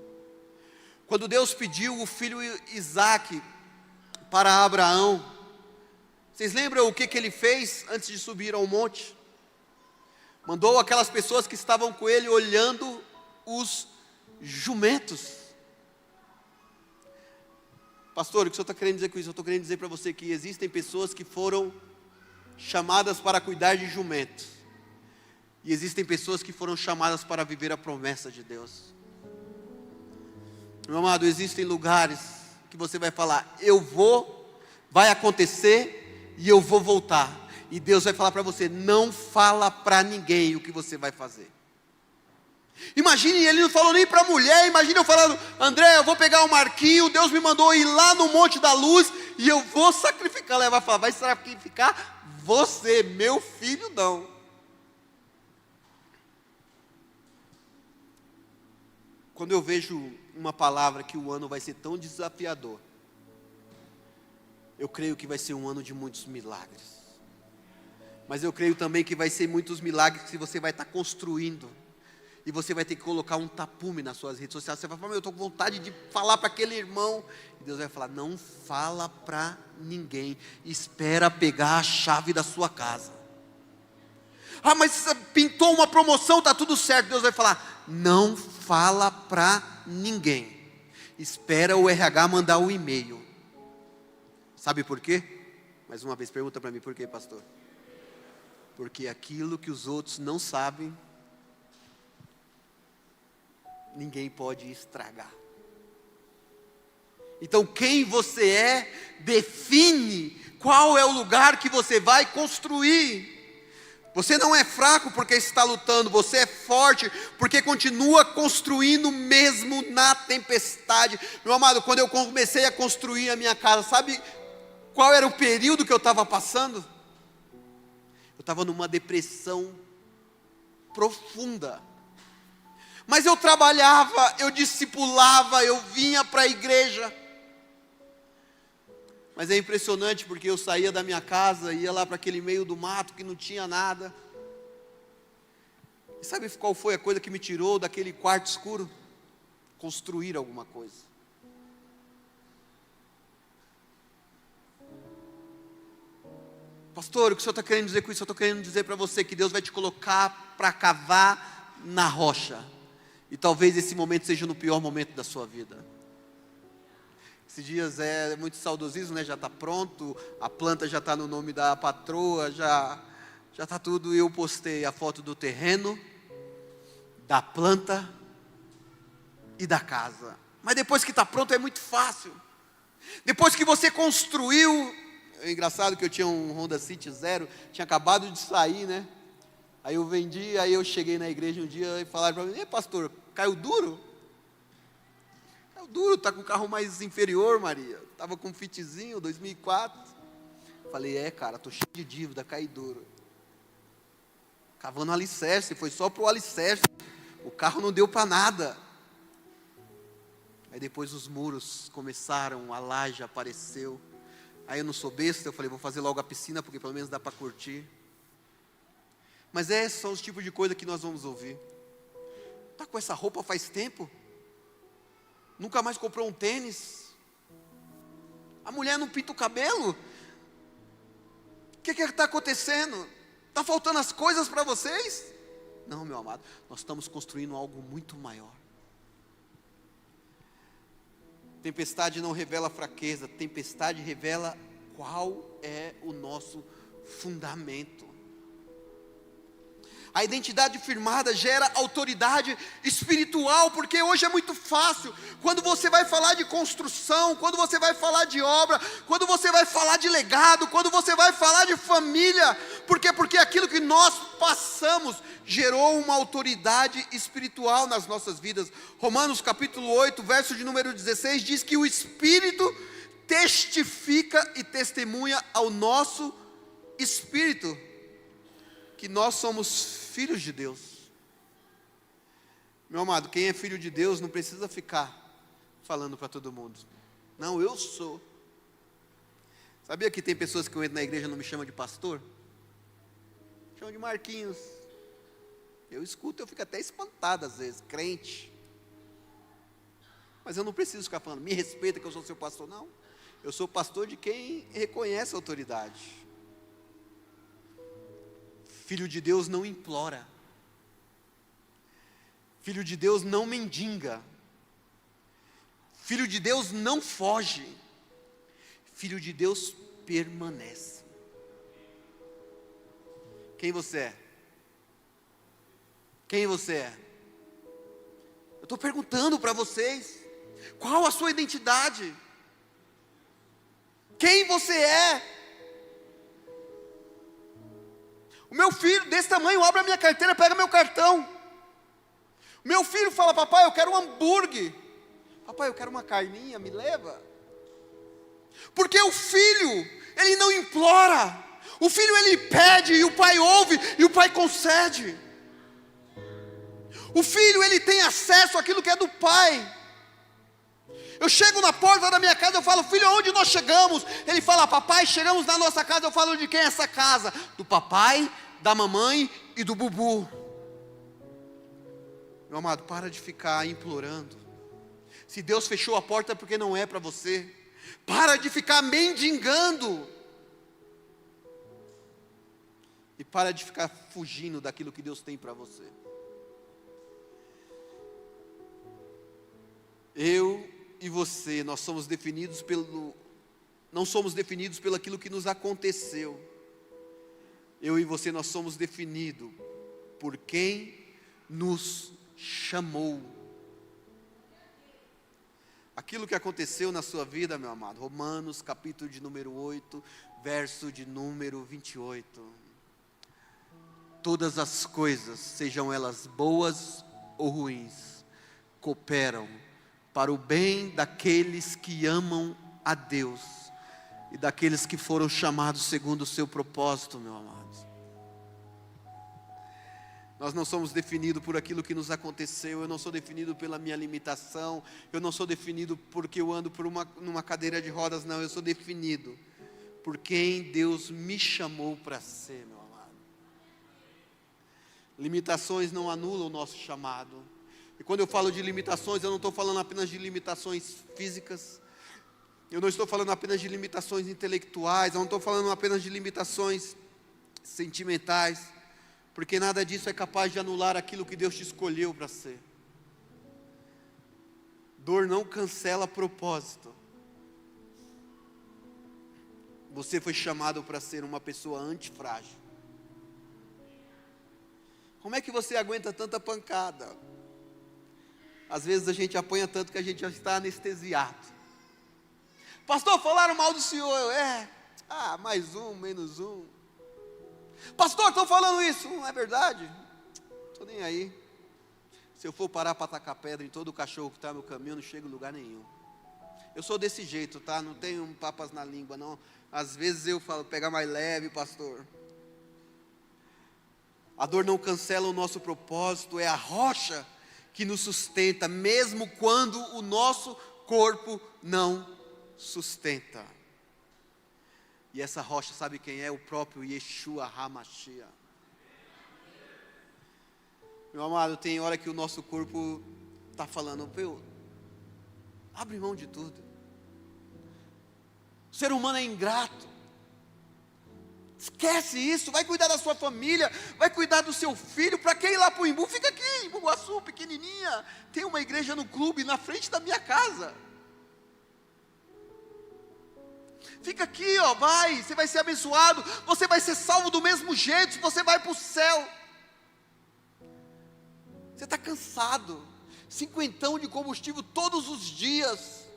Quando Deus pediu o filho Isaque para Abraão, vocês lembram o que ele fez antes de subir ao monte? Mandou aquelas pessoas que estavam com ele olhando os jumentos. Pastor, o que o senhor está querendo dizer com isso? Eu estou querendo dizer para você que existem pessoas que foram chamadas para cuidar de jumentos. E existem pessoas que foram chamadas para viver a promessa de Deus. Meu amado, existem lugares que você vai falar, eu vou, vai acontecer e eu vou voltar. E Deus vai falar para você, não fala para ninguém o que você vai fazer. Imagine, ele não falou nem para a mulher, imagine eu falando, André, eu vou pegar o Marquinho, Deus me mandou ir lá no Monte da Luz e eu vou sacrificar. Ela vai falar, vai sacrificar você, meu filho não. Quando eu vejo uma palavra que o ano vai ser tão desafiador, eu creio que vai ser um ano de muitos milagres. Mas eu creio também que vai ser muitos milagres que você vai estar construindo. E você vai ter que colocar um tapume nas suas redes sociais. Você vai falar, eu estou com vontade de falar para aquele irmão. E Deus vai falar, não fala para ninguém. Espera pegar a chave da sua casa. Ah, mas pintou uma promoção, está tudo certo. Deus vai falar, não fala para ninguém. Espera o RH mandar o e-mail. Sabe por quê? Mais uma vez, pergunta para mim, por quê, pastor? Porque aquilo que os outros não sabem, ninguém pode estragar. Então quem você é, define qual é o lugar que você vai construir. Você não é fraco porque está lutando, você é forte porque continua construindo mesmo na tempestade. Meu amado, quando eu comecei a construir a minha casa, sabe qual era o período que eu estava passando? Eu estava numa depressão profunda. Mas eu trabalhava, eu discipulava, eu vinha para a igreja. Mas é impressionante porque eu saía da minha casa, ia lá para aquele meio do mato que não tinha nada. E sabe qual foi a coisa que me tirou daquele quarto escuro? Construir alguma coisa. Pastor, o que o senhor está querendo dizer com isso? Eu estou querendo dizer para você que Deus vai te colocar para cavar na rocha. E talvez esse momento seja no pior momento da sua vida. Esses dias é muito saudosismo, né? Já está pronto, a planta já está no nome da patroa, já está tudo. E eu postei a foto do terreno, da planta e da casa. Mas depois que está pronto é muito fácil. Depois que você construiu, é engraçado que eu tinha um Honda City Zero, tinha acabado de sair, né? Aí eu vendi, aí eu cheguei na igreja um dia e falaram para mim, pastor, caiu duro? Caiu duro, está com o carro mais inferior, Maria. Estava com um Fitzinho, 2004. Falei, cara, estou cheio de dívida, cai duro. cavando alicerce, foi só para o alicerce, o carro não deu para nada. Aí depois os muros começaram, a laje apareceu. Aí eu não sou besta, eu falei, vou fazer logo a piscina, porque pelo menos dá para curtir. Mas esses são os tipos de coisa que nós vamos ouvir. Está com essa roupa faz tempo? Nunca mais comprou um tênis? A mulher não pinta o cabelo? O que está acontecendo? Está faltando as coisas para vocês? Não, meu amado, nós estamos construindo algo muito maior. Tempestade não revela fraqueza, tempestade revela qual é o nosso fundamento. A identidade firmada gera autoridade espiritual, porque hoje é muito fácil, quando você vai falar de construção, quando você vai falar de obra, quando você vai falar de legado, quando você vai falar de família, por quê? Porque aquilo que nós passamos gerou uma autoridade espiritual nas nossas vidas. Romanos capítulo 8, verso de número 16, diz que o Espírito testifica e testemunha ao nosso espírito que nós somos filhos de Deus. Meu amado, quem é filho de Deus não precisa ficar falando para todo mundo. Não, eu sou. Sabia que tem pessoas que eu entro na igreja e não me chamam de pastor? Me chamam de Marquinhos. Eu escuto, eu fico até espantado às vezes, crente. Mas eu não preciso ficar falando, me respeita que eu sou seu pastor. Não, eu sou pastor de quem reconhece a autoridade. Filho de Deus não implora. Filho de Deus não mendiga. Filho de Deus não foge. Filho de Deus permanece. Quem você é? Quem você é? Eu estou perguntando para vocês. Qual a sua identidade? Quem você é? O meu filho desse tamanho abre a minha carteira, pega meu cartão. O meu filho fala, papai, eu quero um hambúrguer. Papai, eu quero uma carninha, me leva. Porque o filho, ele não implora. O filho, ele pede, e o pai ouve, e o pai concede. O filho, ele tem acesso àquilo que é do pai. Eu chego na porta da minha casa, eu falo, filho, aonde nós chegamos? Ele fala, papai, chegamos na nossa casa. Eu falo, de quem é essa casa? Do papai, da mamãe e do bubu. Meu amado, para de ficar implorando. Se Deus fechou a porta é porque não é para você. Para de ficar mendigando. E para de ficar fugindo daquilo que Deus tem para você. Eu e você, nós somos definidos não somos definidos pelo aquilo que nos aconteceu. Eu e você, nós somos definidos por quem nos chamou. Aquilo que aconteceu na sua vida, meu amado, Romanos capítulo de número 8, verso de número 28. Todas as coisas, sejam elas boas ou ruins, cooperam para o bem daqueles que amam a Deus e daqueles que foram chamados segundo o seu propósito, meu amado. Nós não somos definidos por aquilo que nos aconteceu. Eu não sou definido pela minha limitação. Eu não sou definido porque eu ando numa cadeira de rodas, não. Eu sou definido por quem Deus me chamou para ser, meu amado. Limitações não anulam o nosso chamado. E quando eu falo de limitações, eu não estou falando apenas de limitações físicas. Eu não estou falando apenas de limitações intelectuais. Eu não estou falando apenas de limitações sentimentais. Porque nada disso é capaz de anular aquilo que Deus te escolheu para ser. Dor não cancela propósito. Você foi chamado para ser uma pessoa antifrágil. Como é que você aguenta tanta pancada? Às vezes a gente apanha tanto que a gente já está anestesiado. Pastor, falaram mal do senhor. Mais um, menos um. Pastor, estão falando isso. Não é verdade? Estou nem aí. Se eu for parar para tacar pedra em todo o cachorro que está no caminho, eu não chego em lugar nenhum. Eu sou desse jeito, tá? Não tenho papas na língua, não. Às vezes eu falo, pega mais leve, pastor. A dor não cancela o nosso propósito, é a rocha que nos sustenta, mesmo quando o nosso corpo não sustenta. E essa rocha, sabe quem é? O próprio Yeshua HaMashiach. Meu amado, tem hora que o nosso corpo está falando, abre mão de tudo. O ser humano é ingrato. Esquece isso, vai cuidar da sua família, vai cuidar do seu filho. Para que ir lá para o Imbu? Fica aqui, em Bugaçu, pequenininha. Tem uma igreja no clube, na frente da minha casa. Fica aqui, ó, vai, você vai ser abençoado, você vai ser salvo do mesmo jeito, você vai para o céu. Você está cansado, 50 de combustível todos os dias.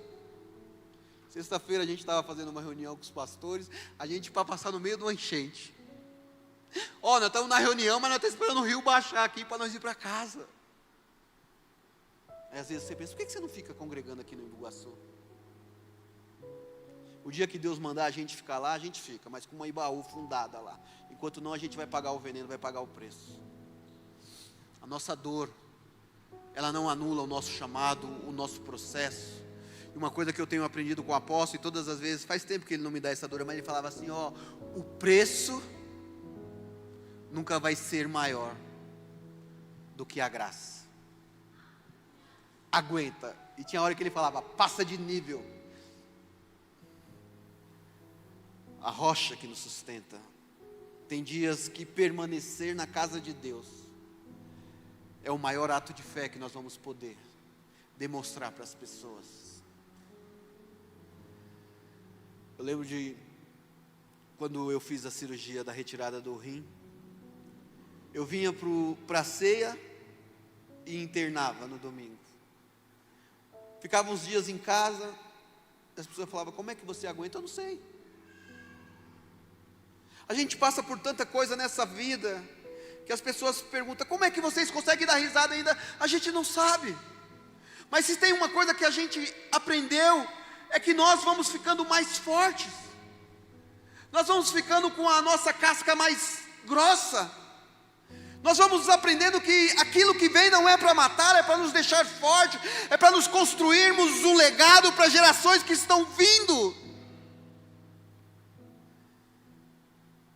Sexta-feira a gente estava fazendo uma reunião com os pastores, a gente para passar no meio de uma enchente. Nós estamos na reunião, mas nós estamos esperando o rio baixar aqui para nós ir para casa. Aí às vezes você pensa, por que você não fica congregando aqui no Imbuguaçu? O dia que Deus mandar a gente ficar lá, a gente fica, mas com uma Ibaú fundada lá. Enquanto não, a gente vai pagar o veneno, vai pagar o preço. A nossa dor, ela não anula o nosso chamado, o nosso processo. E uma coisa que eu tenho aprendido com o apóstolo, e todas as vezes, faz tempo que ele não me dá essa dor, mas ele falava assim, o preço nunca vai ser maior do que a graça. Aguenta. E tinha hora que ele falava, passa de nível. A rocha que nos sustenta. Tem dias que permanecer na casa de Deus é o maior ato de fé que nós vamos poder demonstrar para as pessoas. Eu lembro de quando eu fiz a cirurgia da retirada do rim, eu vinha para a ceia e internava no domingo. Ficava uns dias em casa, as pessoas falavam, como é que você aguenta? Eu não sei. A gente passa por tanta coisa nessa vida, que as pessoas perguntam, como é que vocês conseguem dar risada ainda? A gente não sabe. Mas se tem uma coisa que a gente aprendeu, é que nós vamos ficando mais fortes. Nós vamos ficando com a nossa casca mais grossa. Nós vamos aprendendo que aquilo que vem não é para matar, é para nos deixar fortes, é para nos construirmos um legado para gerações que estão vindo.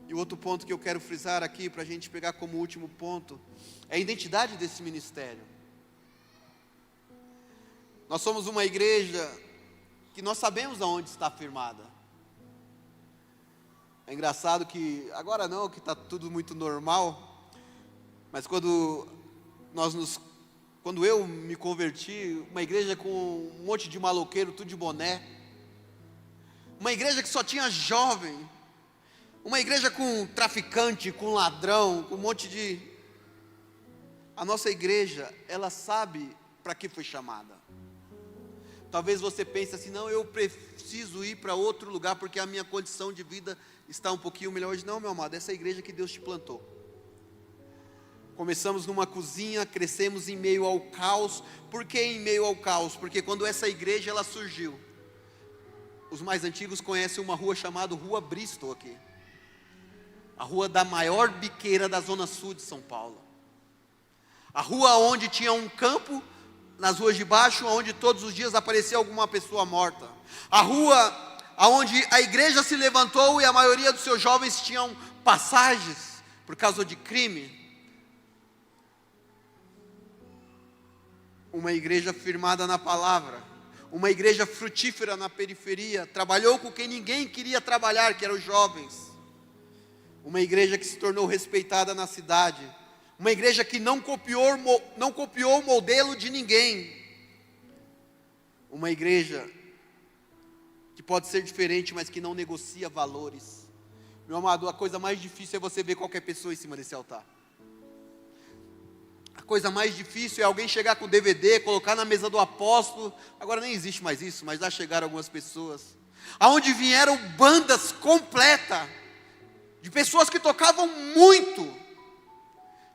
E o outro ponto que eu quero frisar aqui, para a gente pegar como último ponto, é a identidade desse ministério. Nós somos uma igreja que nós sabemos aonde está firmada. É engraçado que, agora não, que está tudo muito normal, mas quando eu me converti, uma igreja com um monte de maloqueiro, tudo de boné, uma igreja que só tinha jovem, uma igreja com traficante, com ladrão, com um monte de... A nossa igreja, ela sabe para que foi chamada. Talvez você pense assim, não, eu preciso ir para outro lugar, porque a minha condição de vida está um pouquinho melhor hoje. Não, meu amado, essa é a igreja que Deus te plantou. Começamos numa cozinha, crescemos em meio ao caos. Por que em meio ao caos? Porque quando essa igreja ela surgiu, os mais antigos conhecem uma rua chamada Rua Bristol aqui. A rua da maior biqueira da zona sul de São Paulo. A rua onde tinha um campo, nas ruas de baixo, onde todos os dias aparecia alguma pessoa morta. A rua onde a igreja se levantou e a maioria dos seus jovens tinham passagens por causa de crime. Uma igreja firmada na palavra, uma igreja frutífera na periferia, trabalhou com quem ninguém queria trabalhar, que eram os jovens. Uma igreja que se tornou respeitada na cidade, uma igreja que não copiou o modelo de ninguém, uma igreja que pode ser diferente, mas que não negocia valores. Meu amado, a coisa mais difícil é você ver qualquer pessoa em cima desse altar. A coisa mais difícil é alguém chegar com DVD, colocar na mesa do apóstolo. Agora nem existe mais isso, mas já chegaram algumas pessoas, aonde vieram bandas completas, de pessoas que tocavam muito.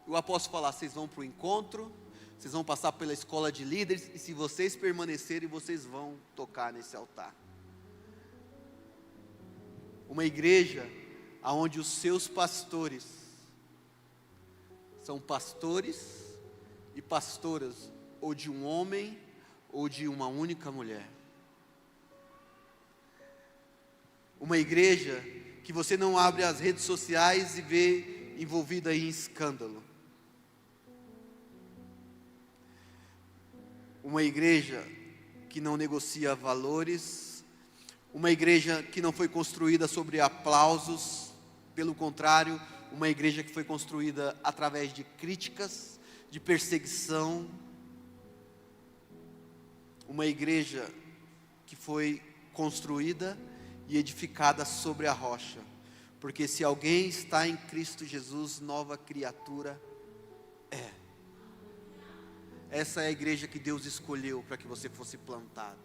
E o apóstolo falar, vocês vão para o encontro, vocês vão passar pela escola de líderes, e se vocês permanecerem, vocês vão tocar nesse altar. Uma igreja onde os seus pastores são pastores e pastoras, ou de um homem ou de uma única mulher. Uma igreja que você não abre as redes sociais e vê envolvida em escândalo. Uma igreja que não negocia valores. Uma igreja que não foi construída sobre aplausos. Pelo contrário, uma igreja que foi construída através de críticas, de perseguição. Uma igreja que foi construída e edificada sobre a rocha. Porque se alguém está em Cristo Jesus, nova criatura é. Essa é a igreja que Deus escolheu para que você fosse plantado.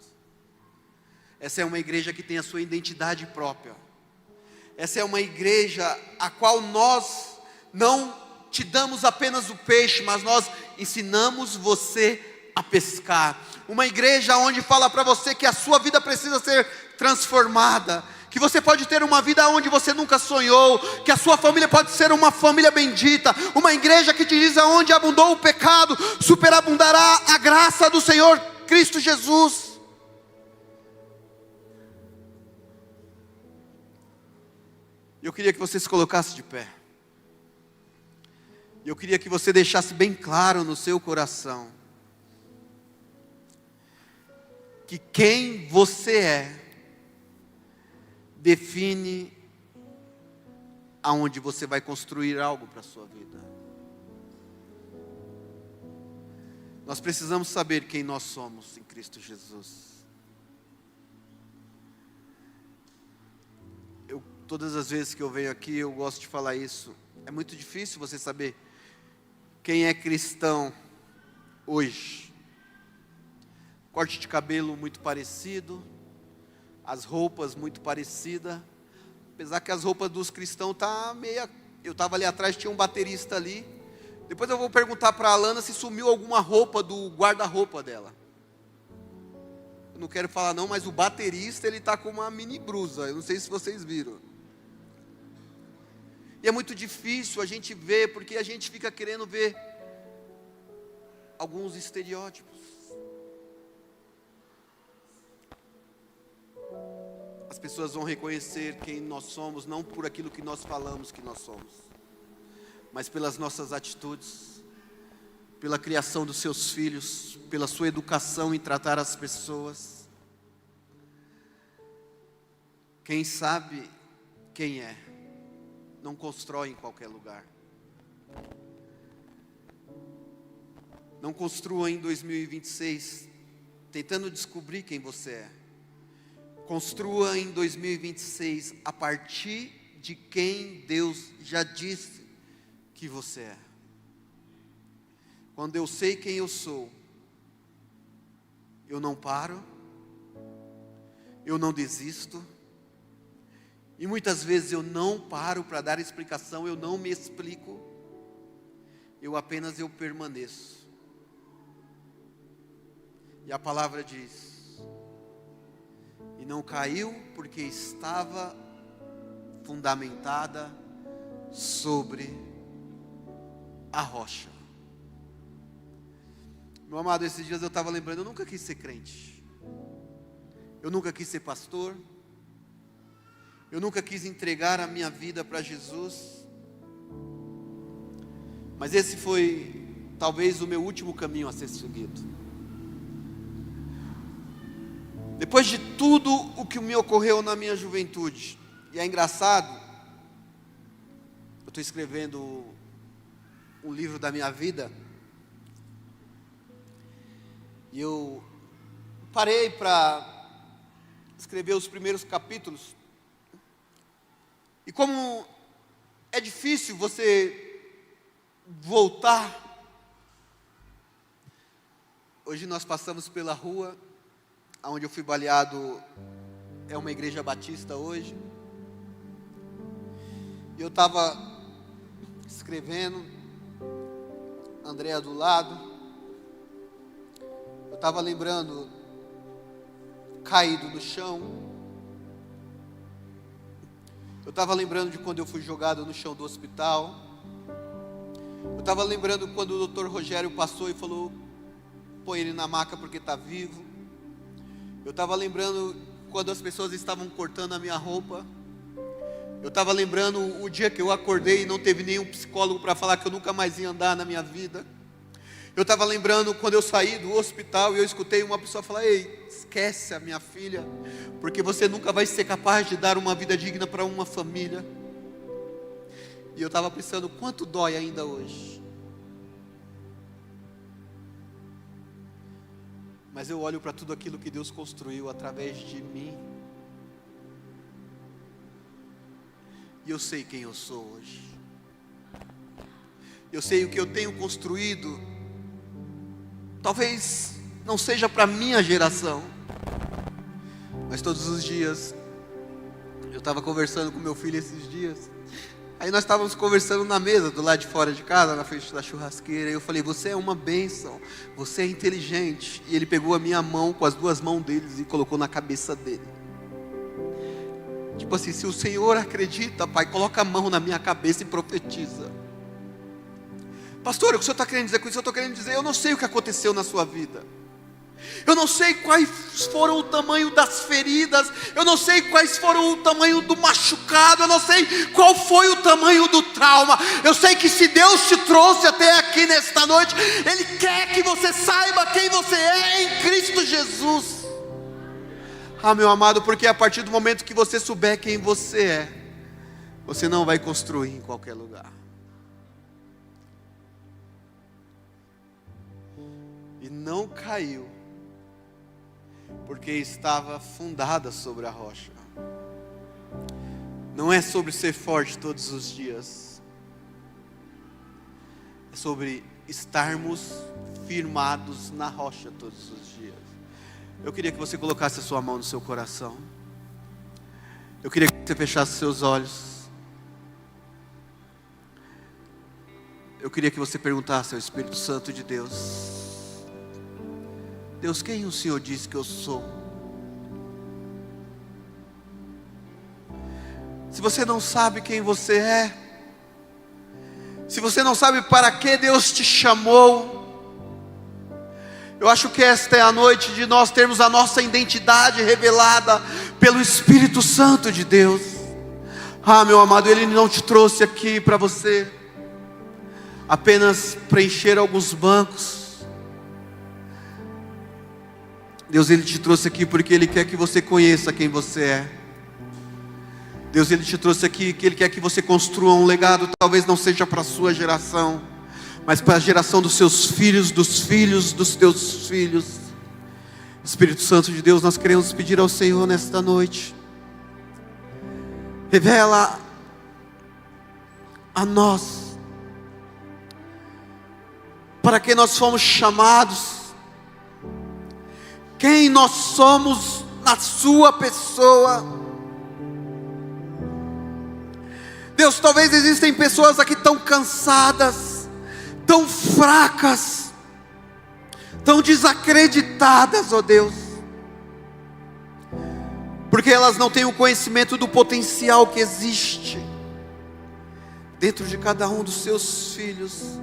Essa é uma igreja que tem a sua identidade própria. Essa é uma igreja a qual nós não te damos apenas o peixe, mas nós ensinamos você a pescar. Uma igreja onde fala para você que a sua vida precisa ser transformada, que você pode ter uma vida onde você nunca sonhou, que a sua família pode ser uma família bendita. Uma igreja que te diz: aonde abundou o pecado, superabundará a graça do Senhor Cristo Jesus. Eu queria que você se colocasse de pé. Eu queria que você deixasse bem claro no seu coração que quem você é define aonde você vai construir algo para a sua vida. Nós precisamos saber quem nós somos em Cristo Jesus. Todas as vezes que eu venho aqui, eu gosto de falar isso. É muito difícil você saber quem é cristão hoje. Corte de cabelo muito parecido, as roupas muito parecidas. Apesar que as roupas dos cristãos tá meia. Eu estava ali atrás, tinha um baterista ali. Depois eu vou perguntar para a Alana se sumiu alguma roupa do guarda-roupa dela. Eu não quero falar não, mas o baterista, ele está com uma mini blusa. Eu não sei se vocês viram. E é muito difícil a gente ver, porque a gente fica querendo ver alguns estereótipos. As pessoas vão reconhecer quem nós somos, não por aquilo que nós falamos que nós somos, mas pelas nossas atitudes, pela criação dos seus filhos, pela sua educação em tratar as pessoas. Quem sabe quem é, não constrói em qualquer lugar. Não construa em 2026 tentando descobrir quem você é. Construa em 2026 a partir de quem Deus já disse que você é. Quando eu sei quem eu sou, eu não paro, eu não desisto. E muitas vezes eu não paro para dar explicação, eu não me explico, eu apenas permaneço. E a palavra diz: e não caiu porque estava fundamentada sobre a rocha. Meu amado, esses dias eu estava lembrando, eu nunca quis ser crente, eu nunca quis ser pastor, eu nunca quis entregar a minha vida para Jesus, mas esse foi talvez o meu último caminho a ser seguido. Depois de tudo o que me ocorreu na minha juventude, e é engraçado, eu estou escrevendo um livro da minha vida, e eu parei para escrever os primeiros capítulos. E como é difícil você voltar. Hoje nós passamos pela rua onde eu fui baleado, é uma igreja batista hoje. E eu estava escrevendo, Andréa do lado. Eu estava lembrando, caído no chão. Eu estava lembrando de quando eu fui jogado no chão do hospital. Eu estava lembrando quando o Dr. Rogério passou e falou: põe ele na maca porque está vivo. Eu estava lembrando quando as pessoas estavam cortando a minha roupa. Eu estava lembrando o dia que eu acordei e não teve nenhum psicólogo para falar que eu nunca mais ia andar na minha vida. Eu estava lembrando quando eu saí do hospital e eu escutei uma pessoa falar: ei, esquece a minha filha, porque você nunca vai ser capaz de dar uma vida digna para uma família. E eu estava pensando, quanto dói ainda hoje. Mas eu olho para tudo aquilo que Deus construiu através de mim, e eu sei quem eu sou hoje. Eu sei o que eu tenho construído. Talvez não seja para minha geração, mas todos os dias, eu estava conversando com meu filho esses dias, aí nós estávamos conversando na mesa, do lado de fora de casa, na frente da churrasqueira, e eu falei: você é uma bênção, você é inteligente. E ele pegou a minha mão com as duas mãos deles e colocou na cabeça dele. Tipo assim, se o Senhor acredita, Pai, coloca a mão na minha cabeça e profetiza. Pastor, o que o senhor está querendo dizer com isso? Eu estou querendo dizer, eu não sei o que aconteceu na sua vida. Eu não sei quais foram o tamanho das feridas. Eu não sei quais foram o tamanho do machucado. Eu não sei qual foi o tamanho do trauma. Eu sei que se Deus te trouxe até aqui nesta noite, Ele quer que você saiba quem você é em Cristo Jesus. Ah, meu amado, porque a partir do momento que você souber quem você é, você não vai construir em qualquer lugar. E não caiu, porque estava fundada sobre a rocha. Não é sobre ser forte todos os dias, é sobre estarmos firmados na rocha todos os dias. Eu queria que você colocasse a sua mão no seu coração. Eu queria que você fechasse seus olhos. Eu queria que você perguntasse ao Espírito Santo de Deus: Deus, quem o Senhor diz que eu sou? Se você não sabe quem você é, se você não sabe para que Deus te chamou, eu acho que esta é a noite de nós termos a nossa identidade revelada pelo Espírito Santo de Deus. Ah, meu amado, Ele não te trouxe aqui para você apenas preencher alguns bancos. Deus, Ele te trouxe aqui porque Ele quer que você conheça quem você é. Deus, Ele te trouxe aqui que Ele quer que você construa um legado. Talvez não seja para a sua geração, mas para a geração dos seus filhos, dos filhos dos teus filhos. Espírito Santo de Deus, nós queremos pedir ao Senhor nesta noite: revela a nós para que nós fomos chamados, quem nós somos na sua pessoa. Deus, talvez existem pessoas aqui tão cansadas, tão fracas, tão desacreditadas, ó Deus, porque elas não têm o conhecimento do potencial que existe dentro de cada um dos seus filhos.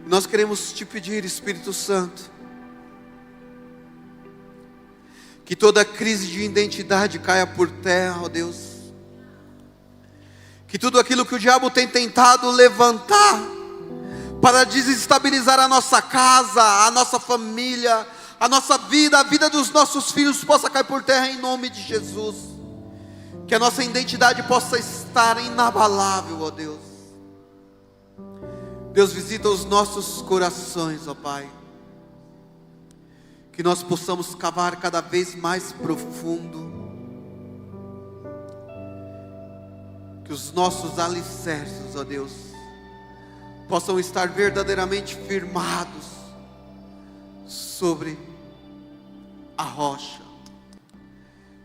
Nós queremos te pedir, Espírito Santo, que toda crise de identidade caia por terra, ó Deus. Que tudo aquilo que o diabo tem tentado levantar para desestabilizar a nossa casa, a nossa família, a nossa vida, a vida dos nossos filhos, possa cair por terra em nome de Jesus. Que a nossa identidade possa estar inabalável, ó Deus. Deus, visita os nossos corações, ó Pai. Que nós possamos cavar cada vez mais profundo. Que os nossos alicerces, ó Deus, possam estar verdadeiramente firmados sobre a rocha.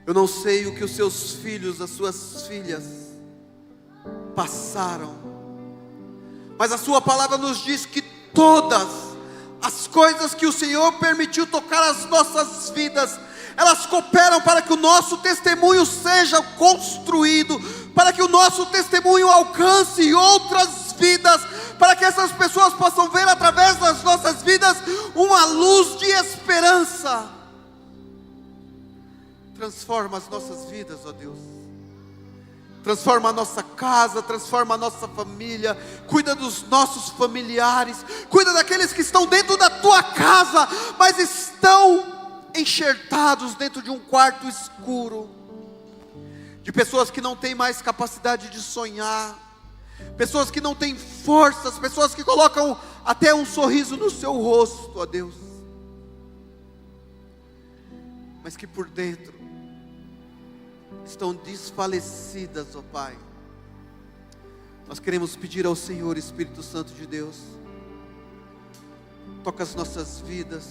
Eu não sei o que os seus filhos, as suas filhas passaram, mas a sua palavra nos diz que todas as coisas que o Senhor permitiu tocar as nossas vidas, elas cooperam para que o nosso testemunho seja construído, para que o nosso testemunho alcance outras vidas, para que essas pessoas possam ver através das nossas vidas uma luz de esperança. Transforma as nossas vidas, ó Deus. Transforma a nossa casa, transforma a nossa família, cuida dos nossos familiares, cuida daqueles que estão dentro da tua casa, mas estão enxertados dentro de um quarto escuro, de pessoas que não têm mais capacidade de sonhar, pessoas que não têm forças, pessoas que colocam até um sorriso no seu rosto, ó Deus, mas que por dentro estão desfalecidas, ó Pai. Nós queremos pedir ao Senhor, Espírito Santo de Deus, toca as nossas vidas,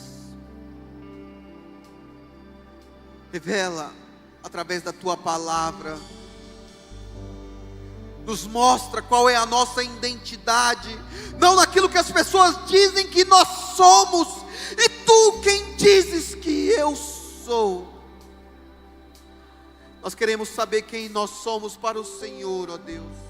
revela através da Tua Palavra, nos mostra qual é a nossa identidade, não naquilo que as pessoas dizem que nós somos, e Tu quem dizes que eu sou. Nós queremos saber quem nós somos para o Senhor, ó Deus.